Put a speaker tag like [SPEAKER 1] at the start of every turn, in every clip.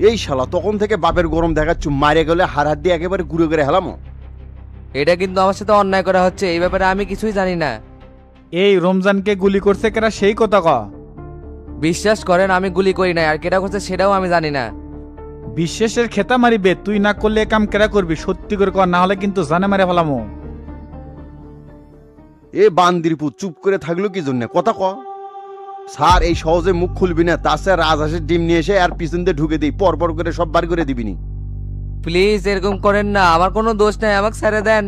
[SPEAKER 1] এই শালা তখন থেকে বাপের গরম দেখাচ্ছ, মারে গেলে হাত দিয়ে একেবারে গুঁড়ো করে হেলামো।
[SPEAKER 2] এটা কিন্তু আমার সাথে অন্যায় করা হচ্ছে, এই ব্যাপারে আমি কিছুই জানি না।
[SPEAKER 3] এই রমজানকে গুলি করছে কেরা সেই কথা ক।
[SPEAKER 2] বিশ্বাস করেন আমি গুলি করি নাই, আর কেটা করছে সেটাও আমি জানি না।
[SPEAKER 3] বিশ্বাসের খেতা মারিবে, তুই না করলে এ কাম কেরা করবি, সত্যি করে কর, না হলে কিন্তু জানে মারে ফেলামো।
[SPEAKER 1] এ বান্দিরপুর চুপ করে থাকলো কি জন্য, কথা ক। স্যার এই সহজে মুখ খুলবি না, তাছাড়া রাজহাঁসের ডিম নিয়ে এসে আর পিছন দিয়ে ঢুকে দিই, পর করে সব বার করে দিবিনি।
[SPEAKER 2] প্লিজ এরকম করেন না, আমার কোনো দোষ নাই, আমাকে ছেড়ে দেন।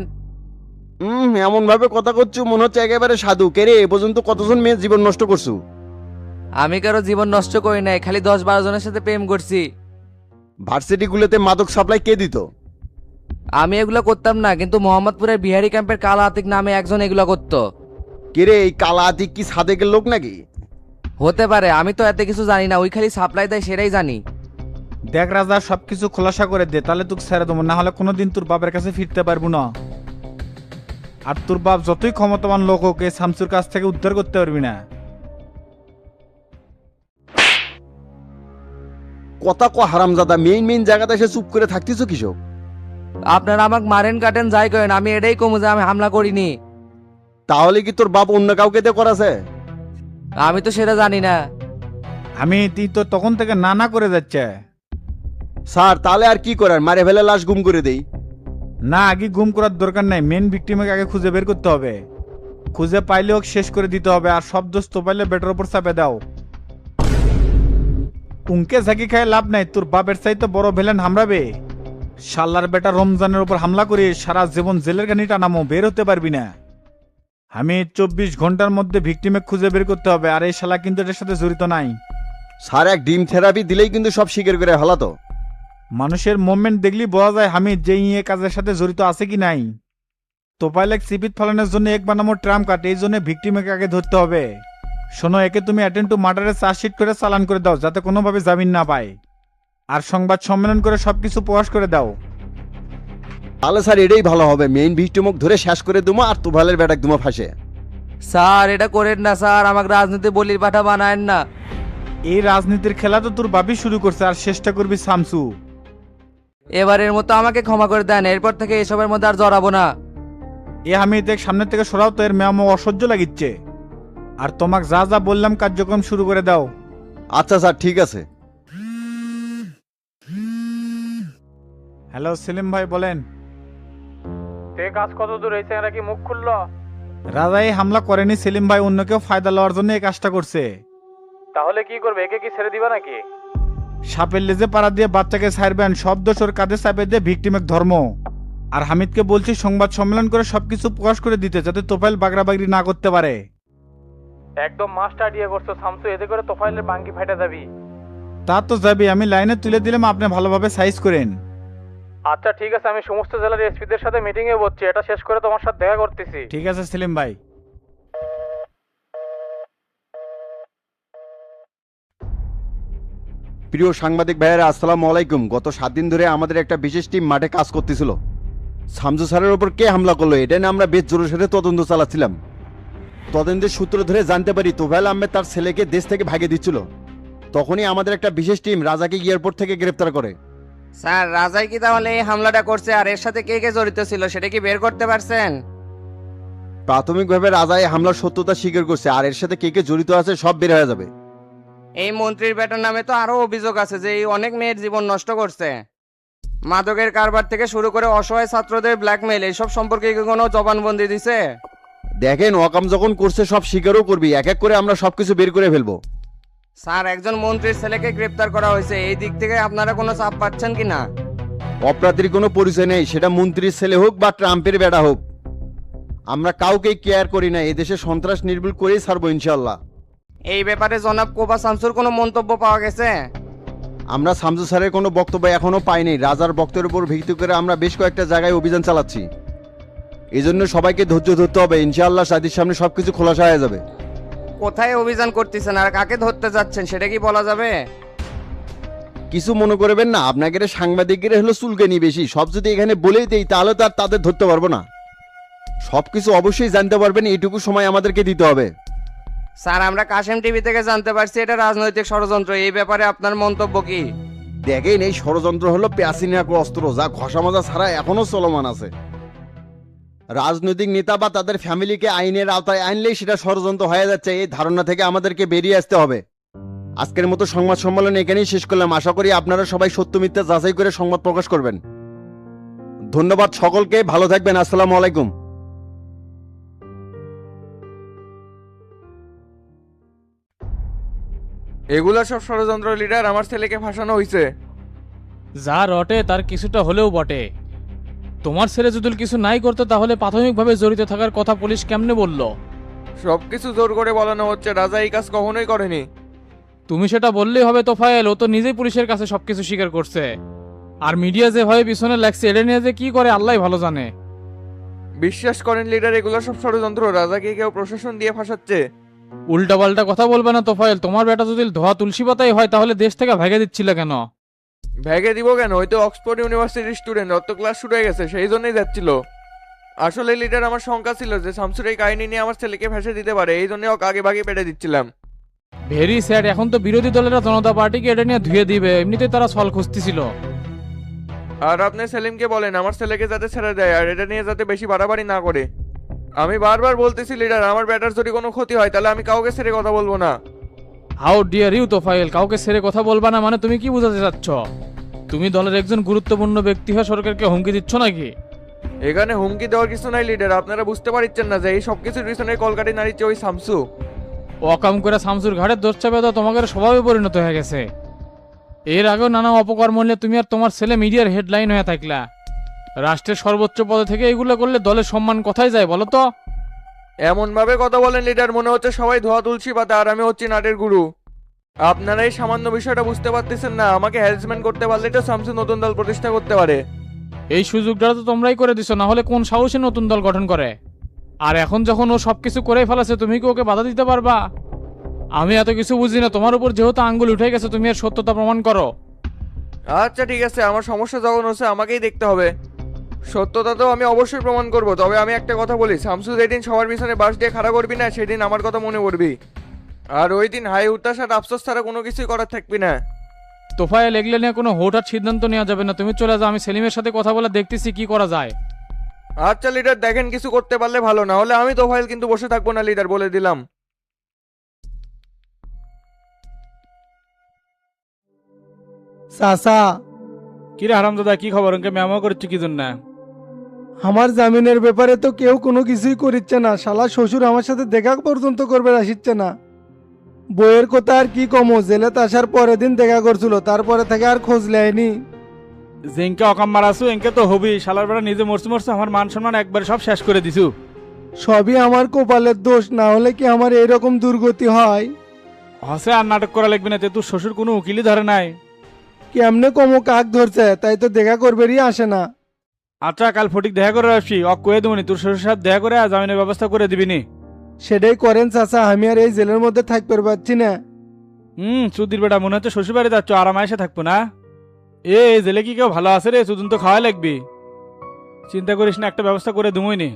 [SPEAKER 1] এমন ভাবে কথা করছো মনে হচ্ছে একেবারে সাধু। কে রে, এ পর্যন্ত কতজন মেয়ে জীবন নষ্ট করছো?
[SPEAKER 2] আমি কারো জীবন নষ্ট করি নাই, খালি 10-12 জনের সাথে প্রেম করছি।
[SPEAKER 1] ভার্সিটিগুলোতে মাদক সাপ্লাই কে দিত?
[SPEAKER 2] আমি এগুলো করতাম না, কিন্তু মোহাম্মদপুরের বিহারি ক্যাম্পের কালা আতিক নামে একজন এগুলো করতো।
[SPEAKER 1] কে রে, এই কালা আতিক কি সাদেকের লোক নাকি?
[SPEAKER 2] হতে পারে, আমি তো এত কিছু জানি না, ওই খালি সাপ্লাই দেয় সেটাই জানি।
[SPEAKER 3] দেখ রাজা, সবকিছু খোলাসা করে দে, তাহলে তোকে ছেড়ে দেবো, না হলে কোনোদিন তোর বাপের কাছে ফিরতে পারবো না। আর তোর বাপ যতই ক্ষমতাবান লোক হোক, এই শামসুর কাছ থেকে উদ্ধার করতে পারবি না।
[SPEAKER 1] কথা ক হারামজাদা, মেইন জায়গাতে এসে চুপ করে থাকতেছো কিসব?
[SPEAKER 2] আপনারা আমাকে মারেন কাটেন যাই করেন, আমি এটাই কমু যে আমি হামলা করিনি।
[SPEAKER 1] তাহলে কি তোর বাপ অন্য কাউকে দিয়ে করাছে?
[SPEAKER 2] আমি তো সেটা জানি না।
[SPEAKER 3] আমি তুই তো তখন থেকে না না করে যাচ্ছে।
[SPEAKER 1] স্যার তাহলে আর কি করার, মারে ফেলে লাশ গুম করে দেই?
[SPEAKER 3] না, আগে গুম করার দরকার নাই, মেন ভিকটিমকে আগে খুঁজে বের করতে হবে। খুঁজে পাইলে ওকে শেষ করে দিতে হবে, আর সব দোষ তো পাইলে বেটার উপর চাপে দাও। উনকে ঝাঁকি খায় লাভ নাই, তোর বাপের চাইতে বড় ভিলেন হামরাবে। শাল্লার বেটা রমজানের উপর হামলা করে সারা জীবন জেলের গানি টানামো, বের হতে পারবি না। আমি 24 ঘন্টার মধ্যে ভিকটিমে খুঁজে বের করতে হবে, আর এই শালা কিন্তু এটার সাথে জড়িত নাই।
[SPEAKER 1] স্যার এক ডিম থেরাপি দিলেই কিন্তু সব স্বীকার করে হলাতো।
[SPEAKER 3] মানুষের মুভমেন্ট দেখলি বোঝা যায় হামিদ যে ইয়ে কাজের সাথে জড়িত আছে কি নাই। তোপাইলেক সিপিত ফলানোর জন্য এক বানামো ট্রাম কাট, এই জন্য ভিকটিমকে আগে ধরতে হবে। শোনো, একে তুমি অ্যাটেন্ড টু মার্ডারের চার্জশিট করে চালান করে দাও, যাতে কোনোভাবে জামিন না পায়। আর সংবাদ সম্মেলন করে সবকিছু প্রকাশ করে দাও।
[SPEAKER 1] তাহলে স্যার এটাই ভালো হবে, মেইন ভিক্টিমক ধরে শেষ করে দুমো আর তুভালের বেটাক দুমো ফাঁসে।
[SPEAKER 2] স্যার এটা করেন না স্যার, আমাকে রাজনীতি বলির পাঠা বানায়েন না।
[SPEAKER 3] এই রাজনীতির খেলা তো তোর বাপি শুরু করছে, আর চেষ্টা করবি শামসু।
[SPEAKER 2] এবারের মতো আমাকে ক্ষমা করে দেন, এরপর থেকে এসবের মধ্যে আর জড়াবো না।
[SPEAKER 3] এ আমি দেখ সামনে থেকে সরাও তো, এর ম্যামও অসহ্য লাগিচ্ছে। আর তোমাকে যা যা বললাম কার্যক্রম শুরু করে দাও।
[SPEAKER 1] আচ্ছা স্যার ঠিক আছে।
[SPEAKER 3] হ্যালো সেলিম ভাই, বলেন।
[SPEAKER 4] কাজ কত দূর হয়েছে, এরা কি মুখ খুললো?
[SPEAKER 3] রাজা এই হামলা করেনি সেলিম ভাই, অন্য কেউ ফায়দা লওয়ার জন্য এই কাজটা করছে।
[SPEAKER 4] তাহলে কি করবে, একে কি ছেড়ে দিবা নাকি?
[SPEAKER 3] সাপের লেজে পাড়া দিয়ে বাচ্চাকে ছাড়বেন, সব দোষ ওর কাঁধে চাপে দিয়ে ভিকটিমের ধর্ম। আর হামিদকে বলছি সংবাদ সম্মেলন করে সবকিছু প্রকাশ করে দিতে, যাতে তোফাইল বাগড়াবাগড়ি না করতে পারে।
[SPEAKER 4] একদম মাস্টার দিয়ে করছো শামসু, এতে করে তোফাইলের বাঙ্কি ফাইটা যাবি।
[SPEAKER 3] তা তো যাবি, আমি লাইনে তুলে দিলাম, আপনি ভালোভাবে সাইজ করেন।
[SPEAKER 4] আচ্ছা ঠিক আছে, আমি সমস্ত জেলার এসপিদের সাথে মিটিং এ বসছি, এটা শেষ করে তোমার সাথে দেখা করতেছি।
[SPEAKER 3] ঠিক আছে সেলিম ভাই।
[SPEAKER 1] প্রিয় সাংবাদিক ভাইয়েরা আসসালামু আলাইকুম। গত 7 দিন ধরে আমাদের একটা বিশেষ টিম মাঠে কাজ করতেছিল। শামসু স্যারের ওপর কে হামলা করলো এটা নিয়ে আমরা বেশ জোরের সাথে তদন্ত চালাচ্ছিলাম। তদন্তের সূত্র ধরে জানতে পারি তোফায়েল আহমেদ তার ছেলেকে দেশ থেকে ভাগিয়ে দিচ্ছিল। তখনই আমাদের একটা বিশেষ টিম রাজাকে এয়ারপোর্ট থেকে গ্রেপ্তার করে।
[SPEAKER 2] স্যার রাজাই কি তাহলে এই হামলাটা করছে, আর এর সাথে কে কে জড়িত ছিল সেটা কি বের করতে পারছেন?
[SPEAKER 1] প্রাথমিকভাবে রাজা এই হামলার সত্যতা স্বীকার করছে, আর এর সাথে কে কে জড়িত আছে সব বের হয়ে যাবে।
[SPEAKER 2] এই মন্ত্রীর বেটার নামে তো আরো অভিযোগ আছে যে এই অনেক মেয়ের জীবন নষ্ট করছে। মাদকের কারবার থেকে শুরু করে অসহায় ছাত্রদের ব্ল্যাকমেইল, এইসব সম্পর্কে কি কোনো জবানবন্দি দিছে?
[SPEAKER 1] দেখেন ওয়াকাম যখন করছে সব স্বীকারও করবি, এক এক করে আমরা সবকিছু বের করে ফেলবো।
[SPEAKER 2] স্যার একজন মন্ত্রীর ছেলেকে গ্রেপ্তার করা হয়েছে, এই দিক থেকে আপনারা কোনো চাপ পাচ্ছেন কি না?
[SPEAKER 1] অপরাধীর কোনো পরিচয় নেই, সেটা মন্ত্রীর ছেলে হোক বা ট্রাম্পের বেটা হোক। আমরা কাউকে কেয়ার করি না, এদেশে সন্ত্রাস নির্মূল করেই ছাড়বো ইনশাল্লাহ।
[SPEAKER 2] এই ব্যাপারে জনাব কোবা শামসুর কোনো মন্তব্য পাওয়া গেছে?
[SPEAKER 1] আমরা শামসু স্যারের কোনো বক্তব্য এখনো পাইনি। রাজার বক্তব্যের উপর ভিত্তি করে আমরা বেশ কয়েকটা জায়গায় অভিযান চালাচ্ছি। এই জন্য সবাইকে ধৈর্য ধরতে হবে, ইনশাআল্লাহ সাদির সামনে সবকিছু খোলাসা হয়ে যাবে।
[SPEAKER 2] কোথায় অভিযান করতেছেন আর কাকে ধরতে যাচ্ছেন সেটা কি বলা যাবে?
[SPEAKER 1] কিছু মনে করবেন না, আপনাকে সাংবাদিকের হলো চুলকানি বেশি। সব যদি এখানে বলেই দেই তাহলে তো আর তাদের ধরতে পারবো না। সবকিছু অবশ্যই জানতে পারবেন, এইটুকু সময় আমাদেরকে দিতে হবে।
[SPEAKER 2] স্যার আমরা কাশেম টিভি থেকে জানতে পারছি এটা রাজনৈতিক ষড়যন্ত্র, এই ব্যাপারে আপনার মন্তব্য কি?
[SPEAKER 1] দেখেন এই ষড়যন্ত্র হলো প্যাসিন এক অস্ত্র যা ঘষা মাজা ছাড়া এখনো চলমান আছে। রাজনৈতিক নেতা বা তাদের ফ্যামিলিকে আইনের আওতায় আনলেই সেটা ষড়যন্ত্র হয়ে যাচ্ছে, এই ধারণা থেকে আমাদেরকে বেরিয়ে আসতে হবে। আজকের মতো সংবাদ সম্মেলন এখানেই শেষ করলাম। আশা করি আপনারা সবাই সত্য মিথ্যা যাচাই করে সংবাদ প্রকাশ করবেন। ধন্যবাদ সকলকে, ভালো থাকবেন। আসসালামু আলাইকুম।
[SPEAKER 2] এগুলো সব ষড়যন্ত্র লিডার, আমার ছেলেকে ফাঁসানো হয়েছে।
[SPEAKER 4] যা রটে তার কিছুটা হলেও বটে। তোমার ছেলে যদি কিছু নাই করতো তাহলে প্রাথমিকভাবে জড়িত থাকার কথা পুলিশ কেমনে বলল?
[SPEAKER 2] সবকিছু জোর করে বলানো হচ্ছে, রাজা এই কাজ কখনোই করেনি।
[SPEAKER 4] তুমি সেটা বললেই হবে তোফায়েল, ও তো নিজেই পুলিশের কাছে সবকিছু স্বীকার করছে। আর মিডিয়া যেভাবে পিছনে লাগছে এটা নিয়ে যে কি করে আল্লাহ ভালো জানে।
[SPEAKER 2] বিশ্বাস করেন লিডার, এগুলো সব ষড়যন্ত্র। রাজাকে কেউ প্রশাসন দিয়ে ফাঁসাচ্ছে।
[SPEAKER 4] উল্টাপাল্টা কথা বলবে না তোফায়েল, তোমার বেটা যদি ধোয়া তুলসী পাতাই হয় তাহলে দেশ থেকে ভেগে দিচ্ছিল কেন?
[SPEAKER 2] ভেগে দিব কেন? ওই তো অক্সফোর্ড ইউনিভার্সিটির স্টুডেন্ট, অত ক্লাস শুরু হয়ে গেছে, সেই জন্যই যাচ্ছিল। আসলে লিডার, আমার শঙ্কা ছিল যে শামসুর এই কাহিনী নিয়ে আমার ছেলেকে ফাঁসে দিতে পারে, এই জন্য ওকে আগে ভাগে পেটে দিচ্ছিলাম।
[SPEAKER 4] ভেরি স্যাড, এখন তো বিরোধী দলেরা জনতা পার্টিকে এটা নিয়ে ধুয়ে দিবে, এমনিতেই তারা ছল খুঁজতেছিল।
[SPEAKER 2] আর আপনি সেলিমকে বলেন আমার ছেলেকে যাতে ছেড়ে দেয়, আর এটা নিয়ে যাতে বেশি বাড়াবাড়ি না করে। আমি বারবার বলতেছি লিডার, আমার ব্যাটার যদি কোনো ক্ষতি হয় তাহলে আমি কাউকে ছেড়ে কথা বলবো না।
[SPEAKER 4] হাউ ডিয়ার ইউ তোফায়েল, কাউকে ছেড়ে কথা বলবা না মানে তুমি কি বোঝাতে চাচ্ছ? তুমি দলের একজন গুরুত্বপূর্ণ ব্যক্তি হয়ে সরকারকে হুমকি দিচ্ছ নাকি?
[SPEAKER 2] এখানে হুমকি দেওয়ার কিছু নাই লিডার, আপনারা বুঝতে পারছেন না যে এই সব কিছুর পিছনে কলকাটি নাড়িচ্ছে ওই শামসু।
[SPEAKER 4] অকাম করে শামসুর ঘাড়ের দোষ চাপে দেওয়া তোমাদের স্বভাবে পরিণত হয়ে গেছে। এর আগেও নানা অপকর্ম নিয়ে তুমি আর তোমার ছেলে মিডিয়ার হেডলাইন হয়ে থাকলা। রাষ্ট্রের সর্বোচ্চ পদে থেকে এগুলো করলে দলের সম্মান কোথায় যায় বলো তো?
[SPEAKER 2] এমন ভাবে কথা বলেন লিডার, মনে হচ্ছে সবাই ধোয়া তুলসী পাতা আর আমি হচ্ছি নাটের গুরু। আপনারা এই সামান্য বিষয়টা বুঝতে পারতেছেন না। আমাকে হ্যারাসমেন্ট করতে পারলে তো শামসু নতুন দল প্রতিষ্ঠা করতে পারে।
[SPEAKER 4] এই সুযোগটা তো তোমরাই করে দিছো, না হলে কোন সাহসে নতুন দল গঠন করে? আর এখন যখন ও সবকিছু করেই ফেলেছে তুমি কি ওকে বাধা দিতে পারবা? আমি এত কিছু বুঝি না, তোমার উপর যেহেতু আঙ্গুল উঠে গেছে তুমি এর সত্যতা প্রমাণ করো।
[SPEAKER 2] আচ্ছা ঠিক আছে, আমার সমস্যা যখন হচ্ছে আমাকেই দেখতে হবে। সত্যতা তো আমি অবশ্যই প্রমাণ করব, তবে আমি একটা কথা বলি, শামসু যেদিন সবার পিছনে বাস দিয়ে খাড়া করবি না সেদিন আমার কথা মনে করবি। আর ওই দিন হাই হুতাশ আর আফসোস ছাড়া কোনো কিছুই করার থাকবি না।
[SPEAKER 4] তোফায়েল এগুলো নিয়ে কোনো হঠাৎ সিদ্ধান্ত নেওয়া যাবে না, তুমি চলে যাও, আমি সেলিমের সাথে কথা বলে দেখতেছি কি করা যায়।
[SPEAKER 2] আচ্ছা লিডার, দেখেন কিছু করতে পারলে ভালো, না হলে আমি তো ফাইল কিন্তু বসে থাকবো না লিডার, বলে দিলাম।
[SPEAKER 5] চাচা,
[SPEAKER 4] কিরে হারামজাদা, কি খবর? ওকে মেমো করছি কি জন্য?
[SPEAKER 5] আমার জামিনের ব্যাপারে তো কেউ কোনো কিছুই করিচ্ছে না। শালা শ্বশুর আমার সাথে দেখা পর্যন্ত করবে আসিচ্ছে না। বইয়ের কথা আর কি কমো, জেলে আসার পরের দিন দেখা করছিল, তারপরে থেকে আর খোঁজ নেয়নি।
[SPEAKER 3] জিঙ্কে অকাম মারাছু এনকে তো হবি, শালার বেড়া নিজে মরছু মরছু, আমার মান সম্মান একবার সব শেষ করে দিছু।
[SPEAKER 5] সবই আমার কপালের দোষ, না হলে কি আমার এইরকম দুর্গতি হয়?
[SPEAKER 3] হসে আর নাটক করা লাগবে না, তে তোর শ্বশুর কোনো উকিলই ধরে নাই।
[SPEAKER 5] কেমনে কমো কাক ধরছে, তাই তো দেখা করবেরই আসে না।
[SPEAKER 3] আচ্ছা কাল ফটিক দেখা করে আসি, অক কয়ে দেবনি তোর শ্বশুর সাথে দেখা করে জামিনের ব্যবস্থা করে দিবিনি।
[SPEAKER 5] সেটাই করেন চাচা, আমি আর এই জেলের মধ্যে থাকতে পারছি না।
[SPEAKER 3] চুদির বেটা, মনে হচ্ছে শ্বশুর বাড়ি যাচ্ছ, আরাম এসে থাকবো না। এই জেলে কি কেউ ভালো আছে রে? চুদুন তো খাওয়া লাগবি। চিন্তা করিস না, একটা ব্যবস্থা করে দুমইনি।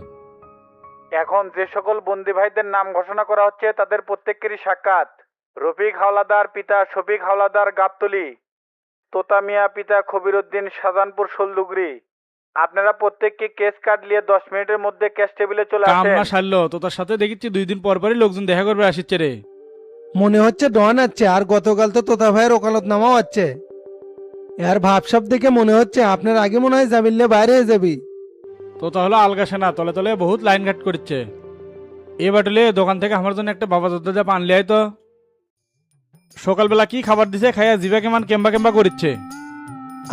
[SPEAKER 6] এখন যে সকল বন্দি ভাইদের নাম ঘোষণা করা হচ্ছে তাদের প্রত্যেকেরই সাক্ষাৎ। রফিক হাওলাদার পিতা শফিক হাওলাদার গাবতলী, তোতা মিয়া পিতা খবিরউদ্দিন শাহজাহানপুর শোলদুগরি। আপনারা প্রত্যেককে কেস কার্ড নিয়ে 10 মিনিটের মধ্যে ক্যাশ টেবিলে চলে
[SPEAKER 3] কাম
[SPEAKER 6] আসেন।
[SPEAKER 3] না সারলো তো, তার সাথে দেখিচ্ছি 2 দিন পর পরই লোকজন দেখা করবে আসিচ্ছে রে।
[SPEAKER 5] মনে হচ্ছে ডন আছে, আর গতকাল তো তোতা ভাইয়ের ওকালতনামাও আছে। এর ভাবসাব দেখে মনে হচ্ছে আপনার আগে মনে হয় জামিলে বাইরে হয়ে যাবি।
[SPEAKER 3] তো তাহলে আলগা সেনা তলে তলে বহুত লাইন ঘাট করছে। এ বাটলে দোকান থেকে আমার জন্য একটা বাবা যা পান লিয়াই তো। সকালবেলা কি খাবার দিছে, খাইয়া জিভা কেমন কেম্বা কেম্বা করছে।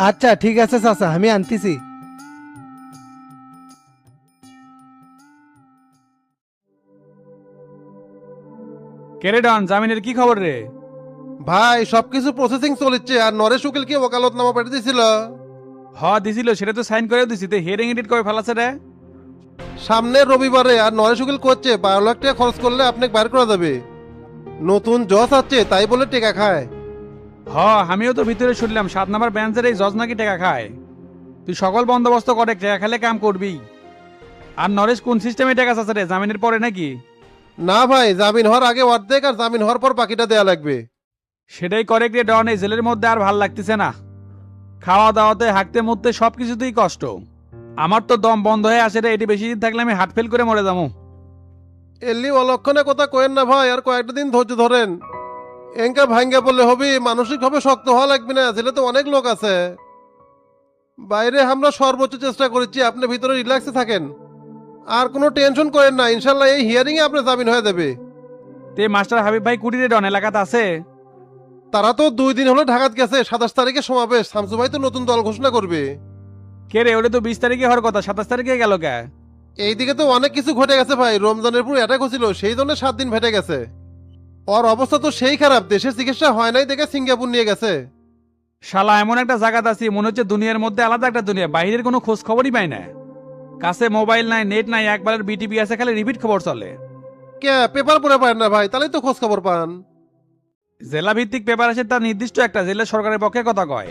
[SPEAKER 5] আচ্ছা ঠিক আছে চাচা, আমি আনতেছি।
[SPEAKER 3] কেরে ডন, জামিনের কি খবর রে?
[SPEAKER 7] ভাই সবকিছু প্রসেসিং চলছে। আর নরেশ উকিল কি ওকালতনামা পেটে দিছিল?
[SPEAKER 3] দিছিল, সেটা তো সাইন করে দিছি। হিয়ারিং এডিট কবে ফেলাছে রে?
[SPEAKER 7] সামনের রবিবারে। আর নরেশ উকিল করছে 12 লাখ টাকা খরচ করলে আপনাকে বাইর করা যাবে। নতুন জজ আছে তাই বলে টেকা খায়।
[SPEAKER 3] আমিও তো ভিতরে শুনলাম 7 নাম্বার বেঞ্চের এই জজ নাকি টাকা খায়। তুই সকল বন্দোবস্ত করে টাকা খেলে কাম করবি। আর নরেশ কোন সিস্টেমে টাকা আছে রে, জামিনের পরে নাকি?
[SPEAKER 7] না ভাই, জামিন হওয়ার আগে অর্ধেক আর জামিন হওয়ার পর বাকিটা দেয়া লাগবে।
[SPEAKER 3] সেটাই করে রে ডন, এই জেলের মধ্যে আর ভাল লাগতেছে না।
[SPEAKER 8] খাওয়া দাওয়াতে হাঁকতে মুততে সব কিছুতেই কষ্ট। আমার তো দম বন্ধ হয়ে আসে রে, এটি বেশি দিন থাকলে আমি হার্ট ফেল করে মরে যাবো।
[SPEAKER 7] এলি অলক্ষণে কথা কোয়েন না ভাই, আর কয়েকটা দিন ধৈর্য ধরেন। এঙ্কা ভাঙ্গা বললে হবে, মানসিকভাবে শক্ত হওয়া লাগবে না, জেলে তো অনেক লোক আছে। বাইরে আমরা সর্বোচ্চ চেষ্টা করেছি, আপনি ভিতরে রিল্যাক্সে থাকেন। আর কোনো টেনশন করেন না, ইনশাল্লাহ এই হিয়ারিং এ আপনার জামিন হয়ে যাবে।
[SPEAKER 8] তে মাস্টার হাবিব ভাই কুটিরে ডন এলাকাতে আছে?
[SPEAKER 7] তারা তো 2 দিন হলো ঢাকাত গেছে, 27 তারিখে সমাবেশ। শামসু ভাই তো নতুন দল ঘোষণা করবে।
[SPEAKER 8] কে রে, ওটা তো 20 তারিখে হওয়ার কথা, 27 তারিখে গেল কে?
[SPEAKER 7] এইদিকে তো অনেক কিছু ঘটে গেছে ভাই, রমজানের পুরো অ্যাটাক হয়েছিল, সেই জন্য 7 দিন ভেটে গেছে। ওর অবস্থা তো সেই খারাপ, দেশের চিকিৎসা হয় নাই দেখে সিঙ্গাপুর নিয়ে গেছে।
[SPEAKER 8] শালা এমন একটা জায়গাতে আছি মনে হচ্ছে দুনিয়ার মধ্যে আলাদা একটা দুনিয়া, বাইরের কোনো খোঁজ খবরই পাই না। কাছে মোবাইল নাই, নেট নাই, একবারের বিটিপি আছে, খালি রিপিট খবর চলে।
[SPEAKER 7] কে পেপার পড়ে পারেন না ভাই, তাহলেই তো খোঁজ খবর পান।
[SPEAKER 8] জেলা ভিত্তিক পেপার আছে, তার নির্দিষ্ট একটা জেলের সরকারের পক্ষে কথা কয়।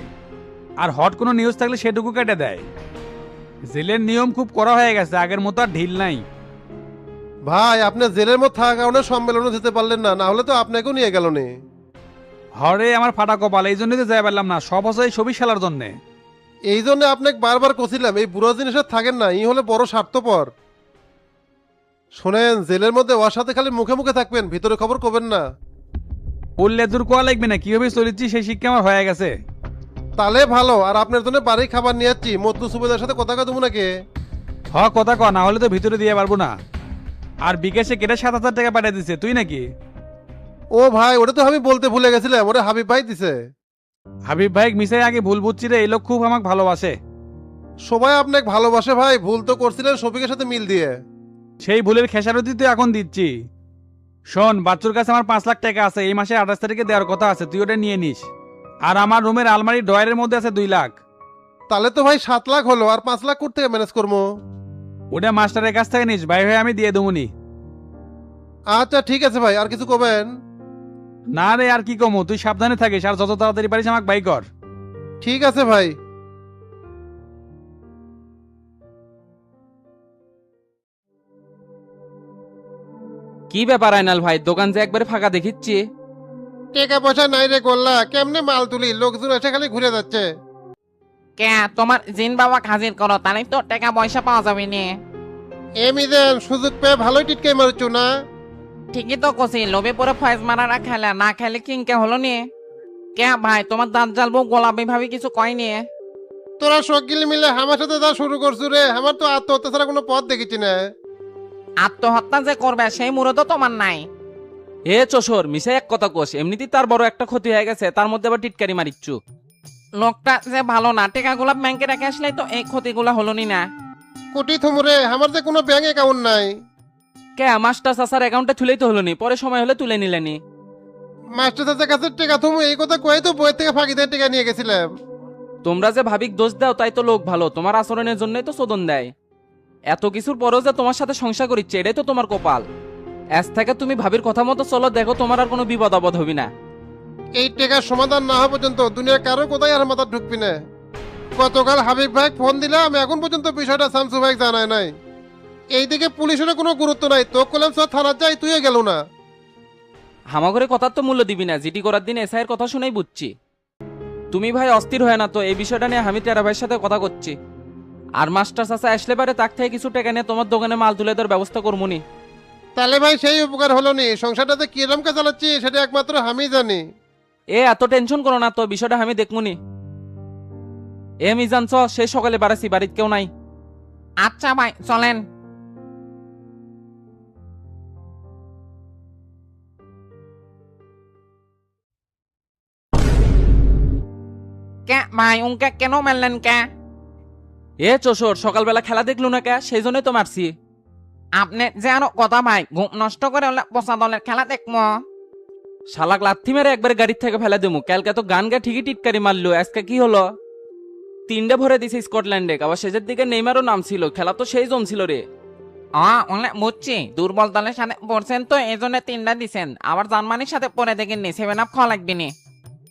[SPEAKER 8] আর হট কোনো নিউজ থাকলে সেটুকু কেটে দেয়। জেলের নিয়ম খুব কড়া হয়ে গেছে, আগের মতো আর ঢিল নাই।
[SPEAKER 7] ভাই আপনি জেলের মধ্যে থাকার কারণে সম্মেলনে যেতে পারলেন না, না হলে তো আপনাকেও নিয়ে গেল নে।
[SPEAKER 8] হরে আমার ফাটা কপাল, এই জন্যই তো যাই পারলাম না, সব হচ্ছে এই ছবি খেলার জন্যে।
[SPEAKER 7] এই জন্য আপনাকে বারবার কছিলাম এই বুড়ো জিনিসের থাকেন না, ই হলে বড় স্বার্থপর। শোনেন, জেলের মধ্যে ওর সাথে খালি মুখে মুখে থাকবেন, ভিতরে খবর কবেন না।
[SPEAKER 8] বললে দূর কোয়া লাগবে না, কিভাবে চলেছি সেই শিক্ষা আমার হয়ে গেছে।
[SPEAKER 7] তাহলে ভালো। আর আপনার জন্য বাড়ি খাবার নিয়ে যাচ্ছি, মতলু সুবেদার সাথে কথা দেবো নাকি?
[SPEAKER 8] হ কথা ক, না হলে তো ভিতরে দিয়ে পারবো না। আর বিকাশে কেটে 7,000 টাকা পাঠিয়ে দিছে, তুই নাকি?
[SPEAKER 7] ও ভাই, ওটা তো আমি বলতে ভুলে গেছিলাম, ওটা হাবিব ভাই দিছে।
[SPEAKER 8] হাবিব ভাই মিশাই আগে ভুল বুঝছি রে, এই লোক খুব আমাকে ভালোবাসে।
[SPEAKER 7] সবাই আপনাকে ভালোবাসে ভাই, ভুল তো করছিলেন শফিকের সাথে মিল দিয়ে।
[SPEAKER 8] সেই ভুলের খেসারতি তো এখন দিচ্ছি। শোন, বাচ্চুর কাছে আমার 5 লাখ টাকা আছে, এই মাসে 28 তারিখে দেওয়ার কথা আছে, তুই ওটা নিয়ে নিস। আর আমার রুমের আলমারির ড্রয়ারের মধ্যে আছে 2 লাখ।
[SPEAKER 7] তাহলে তো ভাই 7 লাখ হলো, আর 5 লাখ কোথা থেকে ম্যানেজ করবো?
[SPEAKER 8] ওটা মাস্টারের কাছ থেকে নিস, ভাই হয়ে আমি দিয়ে দেবনি।
[SPEAKER 7] আচ্ছা ঠিক আছে ভাই, আর কিছু কবেন?
[SPEAKER 8] না রে, আর কি কমো, তুই সাবধানে থাকিস, আর যত তাড়াতাড়ি পারিস আমাকে বাই কর।
[SPEAKER 7] ঠিক আছে ভাই।
[SPEAKER 9] কি ব্যাপার আইনাল ভাই, দোকান যে একবারে ফাঁকা দেখিচ্ছি।
[SPEAKER 7] টাকা পয়সা নাই রে গোল্লা, কেমনে মাল তুলি, লোকজন এসে খালি ঘুরে যাচ্ছে।
[SPEAKER 10] কে তোমার জিন বাবা হাজির করো, তাহলে তো টাকা পয়সা পাওয়া যাবে নি।
[SPEAKER 7] এমিদেন সুযোগ পেয়ে ভালোই টিটকে মারছো না?
[SPEAKER 10] ঠিকই তো কছি, লোভে পরে ফয়েজ মারারা খেলে না খেলে কিংকে হলো নি। কে ভাই তোমার দাঁত জ্বালবো গোলাপি ভাবি কিছু কয়নি?
[SPEAKER 7] তোরা সকিল মিলে আমার সাথে যা শুরু করছো রে, আমার তো আত্মহত্যা ছাড়া কোনো পথ দেখেছি না।
[SPEAKER 10] আত্মহত্যা যে করবে সেই মুরত তোমার নাই।
[SPEAKER 9] এ চোসর মিশে এক কথা কোষ, এমনিতেই তার বড় একটা ক্ষতি হয়ে গেছে, তার মধ্যে আবার টিটকারি মারিচ্ছু।
[SPEAKER 10] লোকটা যে ভালো না, টাকা গোলাপ ব্যাংকে রেখে আসলে তো এই ক্ষতিগুলো হলো নি না।
[SPEAKER 7] কোটি থমরে, আমার যে কোনো ব্যাংক অ্যাকাউন্ট নাই।
[SPEAKER 9] কে মাস্টার চাচার অ্যাকাউন্টে তুলেই তো হলো নি, পরে সময় হলে তুলে নিলেনি।
[SPEAKER 7] মাস্টার চাচার কাছে টাকা থমু এই কথা কয়ে তো বইয়ের থেকে ফাঁকি দিয়ে টাকা নিয়ে গেছিলাম।
[SPEAKER 9] তোমরা যে ভাবিক দোষ দাও তাই তো লোক ভালো, তোমার আচরণের জন্যই তো চোদন দেয়। এত কিছুর পরেও যে তোমার সাথে সংসার করিচ্ছে, এটাই তো তোমার কপাল। আজ থেকে তুমি ভাবির কথা মতো চলো, দেখো তোমার আর কোনো বিপদ আপদ হবি না।
[SPEAKER 7] এই টাকার সমাধান না হওয়া পর্যন্ত দুনিয়ার কারো কোথায় আর মাথা ঢুকবি না। গতকাল হাবিব ভাই ফোন দিলাম, এখন পর্যন্ত বিষয়টা শামসু ভাই জানায় নাই। এইদিকে পুলিশের কোনো গুরুত্ব নাই, তো কলাম সব থানার যাই, তুইও গেল না।
[SPEAKER 9] হামাগরে কথার তো মূল্য দিবি না, জিটি করার দিন এসআইয়ের কথা শুনেই বুঝছি। তুমি ভাই অস্থির হয় না তো, এই বিষয়টা নিয়ে আমি টেরা ভাইয়ের সাথে কথা করছি। আর মাস্টার চাচা আসলে পারে তাক থেকে কিছু টাকা নিয়ে তোমার দোকানে মাল তুলে দেওয়ার ব্যবস্থা করবো নি।
[SPEAKER 7] তাহলে ভাই সেই উপকার হলো নি, সংসারটাতে কিরমকে চালাচ্ছি সেটা একমাত্র আমি জানি।
[SPEAKER 9] এ এত টেনশন করো না তো, বিষয়টা আমি দেখমুনি। এ মিজান চ, সেই সকালে বাড়াছি, বাড়িতে কেউ নাই।
[SPEAKER 10] আচ্ছা ভাই চলেন। কে ভাই উনকে কেন মারলেন কে?
[SPEAKER 9] এ চোসর, সকালবেলা খেলা দেখলু না কে, সেই জন্যই তো মারছি।
[SPEAKER 10] আপনি যে আরো কথা ভাই, ঘুম নষ্ট করে হলে পচা দলের খেলা দেখবো।
[SPEAKER 9] শালাক লাথি মেরে একবার গাড়ির থেকে ফেলে দেবো। কালকে তো গান গা ঠিকই টিটকারি মারলো, আজকে কি হলো? 3টে ভরে দিছে স্কটল্যান্ডে, আবার শেষের দিকে নেইমারও নাম ছিল, খেলা তো সেই জন ছিল রে।
[SPEAKER 10] বুঝছি, দুর্বল দলের সাথে পড়ছেন তো এই জন্য 3টা দিছেন, আবার জার্মানির সাথে পরে দেখেননি 7 আপ খাওয়া লাগবে নি।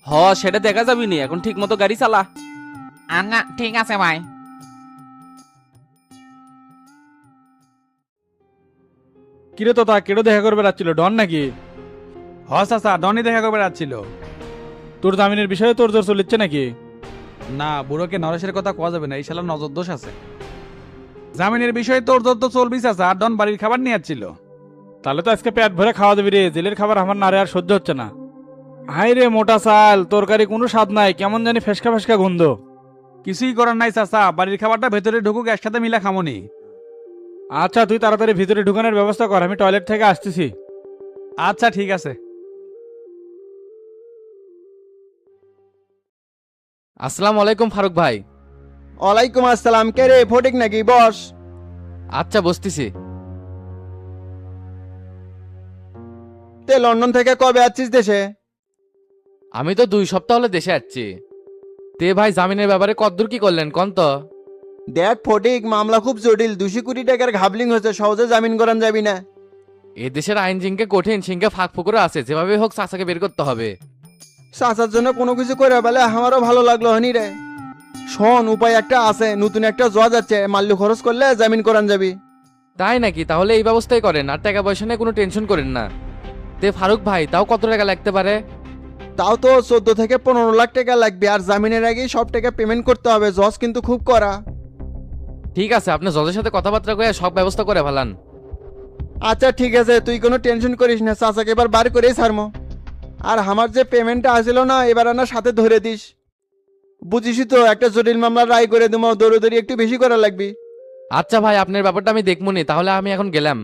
[SPEAKER 9] হ সেটা দেখা যাবি নি, এখন ঠিক মতো গাড়ি চালা।
[SPEAKER 10] না ঠিক আছে ভাই।
[SPEAKER 8] কিরে তো তা কেডো দেখা করবে রাখছিল, ডন নাকি? হ চাচা, ডনই দেখা করবে রাখছিল। তোর জামিনের বিষয়ে তোর জোর চলিচ্ছে নাকি? না বুড়োকে নরেশের কথা কোয়া যাবে না, এই শালা নজর দোষ আছে। জামিনের বিষয়ে তোর যত চলবি চাচা, আর ডন বাড়ির খাবার নিয়ে যাচ্ছিল।
[SPEAKER 3] তাহলে তো আজকে পেট ভরে খাওয়া যাবি রে, জেলের খাবার আমার নারে আর সহ্য হচ্ছে না। হাই রে মোটা চাল, তরকারি কোনো স্বাদ নাই, কেমন জানি ফেসকা ফেসকা গন্ধ।
[SPEAKER 8] কিছুই করার নাই চাচা, বাড়ির খাবারটা ভেতরে ঢুকুক, একসাথে মিলা খামনি।
[SPEAKER 3] আচ্ছা তুই তাড়াতাড়ি ভিতরে ঢুকানোর ব্যবস্থা কর, আমি টয়লেট থেকে আসতেছি।
[SPEAKER 8] আচ্ছা ঠিক আছে।
[SPEAKER 9] আসসালামু আলাইকুম ফারুক ভাই।
[SPEAKER 1] ওয়ালাইকুম আসসালাম। কে রে, ফটিক নাকি? বস।
[SPEAKER 9] আচ্ছা বসতেছি।
[SPEAKER 1] তে লন্ডন থেকে কবে আসছিস দেশে?
[SPEAKER 9] আমি তো 2 সপ্তাহ হলে দেশে আসছি। তে ভাই জামিনের ব্যাপারে কতদূর কি করলেন কোন তো?
[SPEAKER 1] দেখ ফটিক, মামলা খুব জটিল, 200 কোটি টাকার ঘাবলিং হয়েছে, সহজে জামিন করান যাবি না।
[SPEAKER 9] এ দেশের আইন জিঙ্কে কঠিন, সিংকে ফাঁক ফুকুরে আছে, যেভাবে হোক চাচাকে বের করতে হবে।
[SPEAKER 1] চাচার জন্য কোনো কিছু করে বলে আমারও ভালো লাগলো হনি রে। শোন, উপায় একটা আছে, নতুন একটা জজ আছে, মাল্য খরচ করলে জামিন করান যাবি।
[SPEAKER 9] তাই নাকি? তাহলে এই ব্যবস্থাই করেন, আর টাকা পয়সা নিয়ে কোনো টেনশন করেন না। তে ফারুক ভাই, তাও কত টাকা লাগতে পারে?
[SPEAKER 1] তাও তো 14 থেকে 15 লাখ টাকা লাগবে, আর জামিনের আগেই সব টাকা পেমেন্ট করতে হবে। জজ কিন্তু খুব কড়া।
[SPEAKER 9] ঠিক আছে, আপনি জজের সাথে কথাবার্তা কয়ে সব ব্যবস্থা করে ফেলান।
[SPEAKER 1] আচ্ছা ঠিক আছে, তুই কোনো টেনশন করিস না, চাচাকে এবার বার করেই ছাড়মো। আর আমার যে পেমেন্টটা আসিল না, এবার আনার সাথে ধরে দিস। বুঝিসই তো, একটা জটিল মামলা রায় করে দেবো, দৌড়ি একটু বেশি করা লাগবে।
[SPEAKER 9] আচ্ছা ভাই, আপনার ব্যাপারটা আমি দেখবনি, তাহলে আমি এখন গেলাম।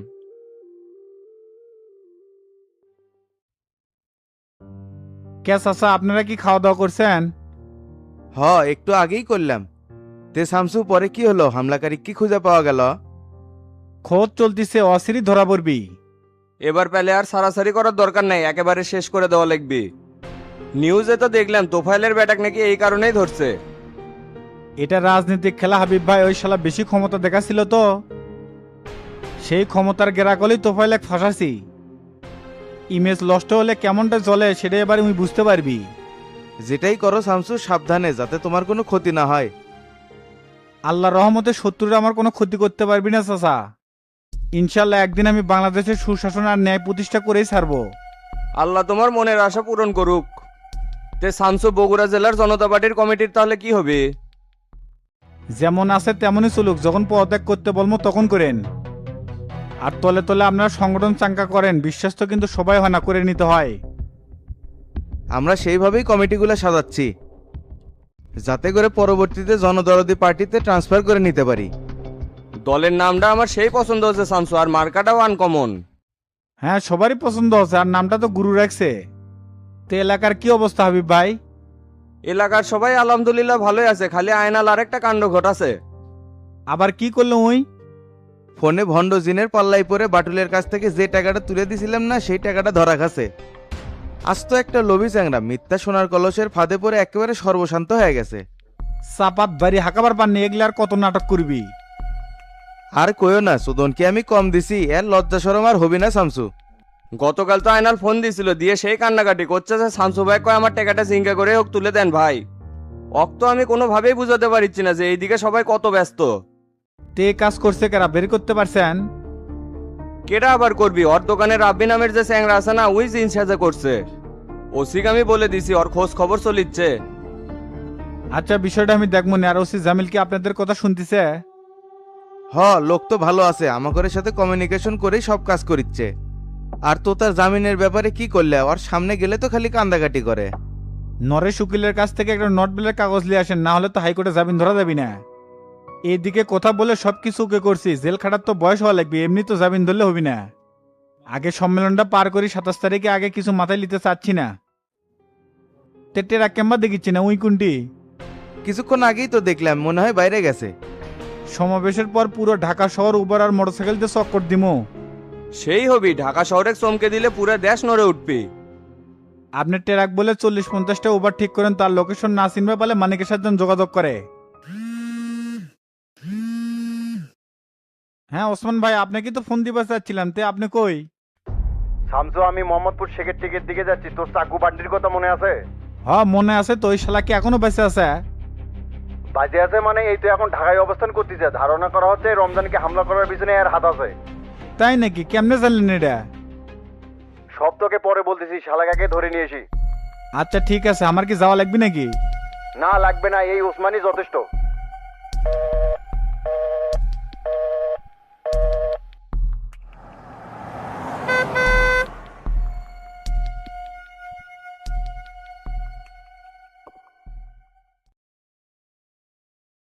[SPEAKER 3] কে চাচা, আপনারা কি খাওয়া দাওয়া করছেন?
[SPEAKER 11] হ, একটু আগেই করলাম। তে শামসু, পরে কি হলো? হামলাকারী কি খুঁজে পাওয়া গেল?
[SPEAKER 3] খোঁজ চলতিছে, অসিরি ধরা পড়বি।
[SPEAKER 2] এবার পেলে আর সারাসারি করার দরকার নাই, একেবারে শেষ করে দেওয়া লাগবে। নিউজে তো দেখলাম তোফাইলের ব্যাটাক নাকি এই কারণেই ধরছে।
[SPEAKER 3] এটা রাজনৈতিক খেলা হাবিব ভাই, ওই শালা বেশি ক্ষমতা দেখাছিল তো, সেই ক্ষমতার গেরাকলেই তোফাইল এক ফাঁসাছি। ইমেজ নষ্ট হলে কেমনটা চলে সেটা এবার তুমি বুঝতে পারবি।
[SPEAKER 11] যেটাই করো শামসু, সাবধানে, যাতে তোমার কোনো ক্ষতি না হয়।
[SPEAKER 3] আল্লাহ রহমতে শত্রুরা আমার কোনো ক্ষতি করতে পারবি না চাচা। ইনশাল্লাহ একদিন আমি বাংলাদেশের সুশাসন আর ন্যায় প্রতিষ্ঠা করেই ছাড়বো।
[SPEAKER 2] আল্লাহ তোমার মনের আশা পূরণ করুক। তে শামসু, বগুড়া জেলার জনতা পার্টির কমিটির তাহলে কি হবে?
[SPEAKER 3] যেমন আছে তেমনই চলুক, যখন পদত্যাগ করতে বলবো তখন করেন। আর তলে তলে আপনারা সংগঠন চাঙ্কা করেন, বিশ্বাস তো কিন্তু সবাই হয় না, করে নিতে হয়।
[SPEAKER 11] আমরা সেইভাবেই কমিটিগুলো সাজাচ্ছি, যাতে করে পরবর্তীতে জনদরদি পার্টিতে ট্রান্সফার করে নিতে পারি।
[SPEAKER 2] দলের নামটা আমার সেই পছন্দ হচ্ছে শামসু, আর মার্কাটাও আনকমন।
[SPEAKER 3] হ্যাঁ, সবারই পছন্দ হচ্ছে, আর নামটা তো গুরু রাখছে। তো এলাকার কি অবস্থা হাবিব ভাই?
[SPEAKER 2] এলাকার সবাই আলহামদুলিল্লাহ ভালোই আছে, খালি আয়নাল আরেকটা কাণ্ড ঘটাছে।
[SPEAKER 3] আবার কি করলো ওই?
[SPEAKER 11] ফোনে ভণ্ড জিনের পাল্লাই পরে বাটুলের কাছ থেকে যে টাকাটা তুলে দিছিলাম না, সেই টাকাটা ধরা খাছে। আজ তো একটা লোভী চ্যাংরা মিথ্যা সোনার কলসের ফাঁদে পড়ে একেবারে সর্বশান্ত হয়ে গেছে।
[SPEAKER 3] চাপাত বাড়ি হাঁকাবার পাননি, এগুলো আর কত নাটক করবি?
[SPEAKER 11] আর কইও না, সুদনকে আমি কম দিছি, এর লজ্জা শরম আর হবি না শামসু।
[SPEAKER 2] গতকাল তো আয়নাল ফোন দিছিল, দিয়ে সেই কান্নাকাটি করছে যে শামসু ভাই কয় আমার টাকাটা জিঙ্কা করে হোক তুলে দেন ভাই। অক্ত আমি কোনোভাবেই বুঝাতে পারছি না যে এইদিকে সবাই কত ব্যস্ত।
[SPEAKER 3] তে কাজ করছে কারা, বের করতে পারছেন?
[SPEAKER 2] কেডা আবার করবি? ওর দোকানে রাব্বি নামের যে চ্যাংরা আছে না, ওই জিন্স সাজা করছে। ওসিক আমি বলে দিছি, ওর খোঁজ খবর চলিচ্ছে।
[SPEAKER 3] আচ্ছা, বিষয়টা আমি দেখবো না। আর ওসি জামিল কি আপনাদের কথা শুনতেছে?
[SPEAKER 11] হ, লোক তো ভালো আছে, আমাদের সাথে কমিউনিকেশন করেই সব কাজ করিচ্ছে। আর তো তার জামিনের ব্যাপারে কি করলে? ওর সামনে গেলে তো খালি কান্দাকাটি করে।
[SPEAKER 3] নরেশ উকিলের কাছ থেকে একটা নট বিলের কাগজ নিয়ে আসেন, না হলে তো হাইকোর্টে জামিন ধরা যাবি না। এইদিকে কথা বলে সবকিছু ওকে করছি, জেল খাটার তো বয়স হওয়া লাগবে, এমনি তো জামিন ধরলে হবি না। আগে সম্মেলনটা পার করি, 27 তারিখে আগে কিছু মাথায় নিতে চাচ্ছি না। টেটেরা কেম্বা দেখিচ্ছি না, উই কোনটি?
[SPEAKER 11] কিছুক্ষণ আগেই তো দেখলাম, মনে হয় বাইরে গেছে।
[SPEAKER 3] সমাবেশের পর পুরো ঢাকা শহর উবার আর মোটরসাইকেল দিয়ে চক্কর দিমো।
[SPEAKER 2] সেই হবি, ঢাকা শহরে চমকে দিলে পুরো দেশ নড়ে উঠবি।
[SPEAKER 3] আপনি ট্রাক বলে 40-50টা উবার ঠিক করেন, তার লোকেশন না চিনবে পারলে মানিকের সাথে যোগাযোগ করে। হ্যাঁ ওসমান ভাই, আপনাকে তো ফোন দিতে চাচ্ছিলাম, তে আপনি কই?
[SPEAKER 1] শামসু, আমি মোহাম্মদপুর শেখের টিকের দিকে যাচ্ছি। তোর চাকু পার্টির কথা মনে আছে?
[SPEAKER 3] হ্যাঁ মনে আছে তো, ওই শালা কি এখনো বেঁচে আছে?
[SPEAKER 1] বাজে আছে মানে, এই তো এখন ঢাকায় অবস্থান করতেছে। ধারণা করা হচ্ছে রমজানকে হামলা করার পিছনে এর হাত আছে।
[SPEAKER 3] তাই নাকি? কেমনে জানলেন এটা?
[SPEAKER 1] সব তোকে পরে বলতেছি, শালাকে আগে ধরে নিয়েছি।
[SPEAKER 3] আচ্ছা ঠিক আছে, আমার কি যাওয়া লাগবে নাকি?
[SPEAKER 1] না লাগবে না, এই ওসমানই যথেষ্ট।